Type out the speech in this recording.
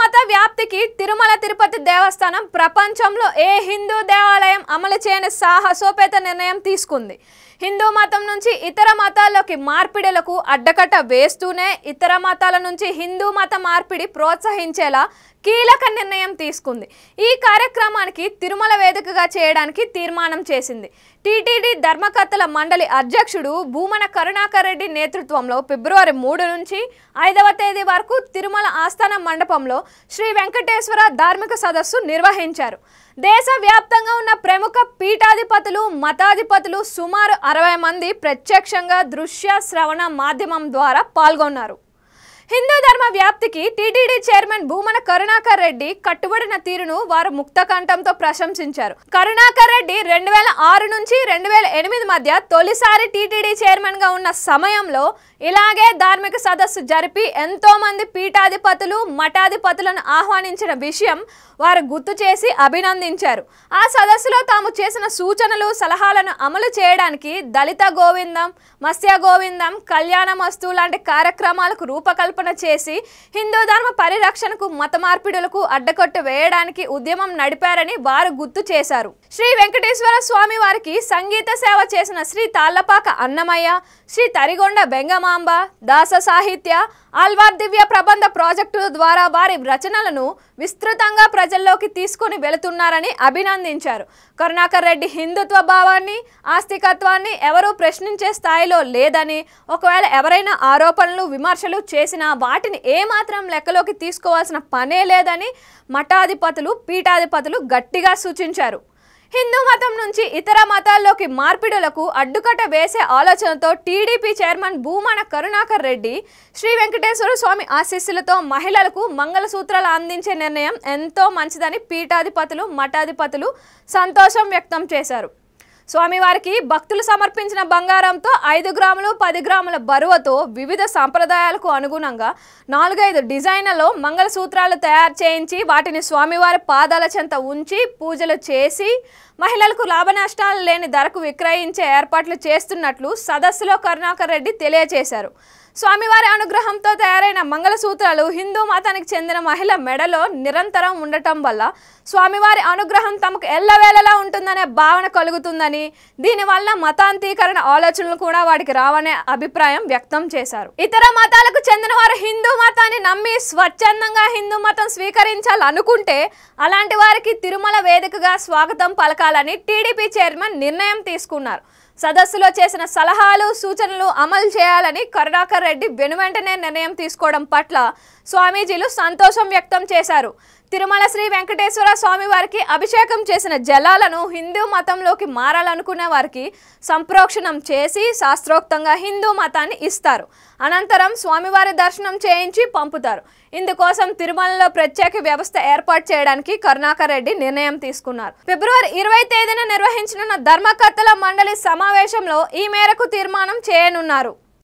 మత వ్యాప్తికి తిరుమల తిరుపతి దేవస్థానం ప్రపంచంలో ఏ హిందూ దేవాలయం అమలు చేయని సాహసోపేత నిర్ణయం తీసుకుంది. హిందూ మతం నుంచి ఇతర మతాల్లోకి మార్పిడులకు అడ్డకట్ట వేస్తూనే ఇతర మతాల నుంచి హిందూ మత మార్పిడి ప్రోత్సహించేలా కీలక నిర్ణయం తీసుకుంది. ఈ కార్యక్రమానికి తిరుమల వేదికగా చేయడానికి తీర్మానం చేసింది. టీటీడీ ధర్మకర్తల మండలి అధ్యక్షుడు భూమన కరుణాకర్ రెడ్డి నేతృత్వంలో ఫిబ్రవరి 3 నుంచి 5వ తేదీ వరకు తిరుమల ఆస్థాన మండపంలో శ్రీ వెంకటేశ్వర ధార్మిక సదస్సు నిర్వహించారు. దేశవ్యాప్తంగా ఉన్న ప్రముఖ పీఠాధిపతులు, మతాధిపతులు సుమారు 60 మంది ప్రత్యక్షంగా దృశ్య శ్రవణ మాధ్యమం ద్వారా పాల్గొన్నారు. హిందూ ధర్మ వ్యాప్తికి టీటీడీ చైర్మన్ భూమన కరుణాకర్ రెడ్డి కట్టుబడిన తీరును వారు ముక్తకంఠంతో ప్రశంసించారు. కరుణాకర్ రెడ్డి 2006 నుంచి 2008 మధ్య తొలిసారి టీటీడీ చైర్మన్ గా ఉన్న సమయంలో ఇలాగే ధార్మిక సదస్సు జరిపి ఎంతో మంది పీఠాధిపతులు, మఠాధిపతులను ఆహ్వానించిన విషయం వారు గుర్తు చేసి అభినందించారు. ఆ సదస్సులో తాము చేసిన సూచనలు, సలహాలను అమలు చేయడానికి దళిత గోవిందం, మత్స్య గోవిందం, కళ్యాణమస్తు లాంటి కార్యక్రమాలకు రూపకల్పన చేసి హిందూ ధర్మ పరిరక్షణకు, మత మార్పిడులకు అడ్డకొట్టు వేయడానికి ఉద్యమం నడిపారని వారు గుర్తు చేశారు. శ్రీ వెంకటేశ్వర స్వామి వారికి సంగీత సేవ చేసిన శ్రీ తాళ్లపాక అన్నమయ్య, శ్రీ తరిగొండ బెంగమాంబ, దాస సాహిత్య, ఆల్వార్ దివ్య ప్రబంధ ప్రాజెక్టుల ద్వారా వారి రచనలను విస్తృతంగా ప్రజల్లోకి తీసుకుని వెళుతున్నారని అభినందించారు. కరుణాకర్ రెడ్డి హిందుత్వ భావాన్ని, ఆస్తికత్వాన్ని ఎవరూ ప్రశ్నించే స్థాయిలో లేదని, ఒకవేళ ఎవరైనా ఆరోపణలు, విమర్శలు చేసినా వాటిని ఏమాత్రం లెక్కలోకి తీసుకోవాల్సిన పనే లేదని మఠాధిపతులు, పీఠాధిపతులు గట్టిగా సూచించారు. హిందూ మతం నుంచి ఇతర మతాల్లోకి మార్పిడులకు అడ్డుకట్ట వేసే ఆలోచనతో టీడీపీ చైర్మన్ భూమన కరుణాకర్ రెడ్డి శ్రీ వెంకటేశ్వర స్వామి ఆశీస్సులతో మహిళలకు మంగళసూత్రాలు అందించే నిర్ణయం ఎంతో మంచిదని పీఠాధిపతులు, మఠాధిపతులు సంతోషం వ్యక్తం చేశారు. స్వామివారికి భక్తులు సమర్పించిన బంగారంతో 5 గ్రాములు, 10 గ్రాముల బరువుతో వివిధ సంప్రదాయాలకు అనుగుణంగా 4-5 డిజైన్లలో మంగళసూత్రాలు తయారు చేయించి వాటిని స్వామివారి పాదాల చెంత ఉంచి పూజలు చేసి మహిళలకు లాభ నష్టాలు లేని ధరకు విక్రయించే ఏర్పాట్లు చేస్తున్నట్లు సదస్సులో కరుణాకర్ రెడ్డి తెలియజేశారు. స్వామివారి అనుగ్రహంతో తయారైన మంగళసూత్రాలు హిందూ మతానికి చెందిన మహిళ మెడలో నిరంతరం ఉండటం వల్ల స్వామివారి అనుగ్రహం తమకు ఎల్లవేళలా ఉంటుందనే భావన కలుగుతుందని, దీనివల్ల మతాంతీకరణ ఆలోచనలు కూడా వాటికి రావనే అభిప్రాయం వ్యక్తం చేశారు. ఇతర మతాలకు చెందిన వారు హిందూ మతాన్ని నమ్మి స్వచ్ఛందంగా హిందూ మతం స్వీకరించాలనుకుంటే అలాంటి వారికి తిరుమల వేదికగా స్వాగతం పలకాలని టీడీపీ చైర్మన్ నిర్ణయం తీసుకున్నారు. సదస్సులో చేసిన సలహాలు, సూచనలు అమలు చేయాలని కరుణాకర్ రెడ్డి వెనువెంటనే నిర్ణయం తీసుకోవడం పట్ల స్వామీజీలు సంతోషం వ్యక్తం చేశారు. తిరుమల శ్రీ వెంకటేశ్వర స్వామి వారికి అభిషేకం చేసిన జలాలను హిందూ మతంలోకి మారాలనుకునే వారికి సంప్రోక్షణం చేసి శాస్త్రోక్తంగా హిందూ మతాన్ని ఇస్తారు. అనంతరం స్వామివారి దర్శనం చేయించి పంపుతారు. ఇందుకోసం తిరుమలలో ప్రత్యేక వ్యవస్థ ఏర్పాటు చేయడానికి కరుణాకర్ రెడ్డి నిర్ణయం తీసుకున్నారు. ఫిబ్రవరి 20 తేదీన నిర్వహించనున్న ధర్మకర్తల మండలి సమావేశంలో ఈ మేరకు తీర్మానం చేయనున్నారు.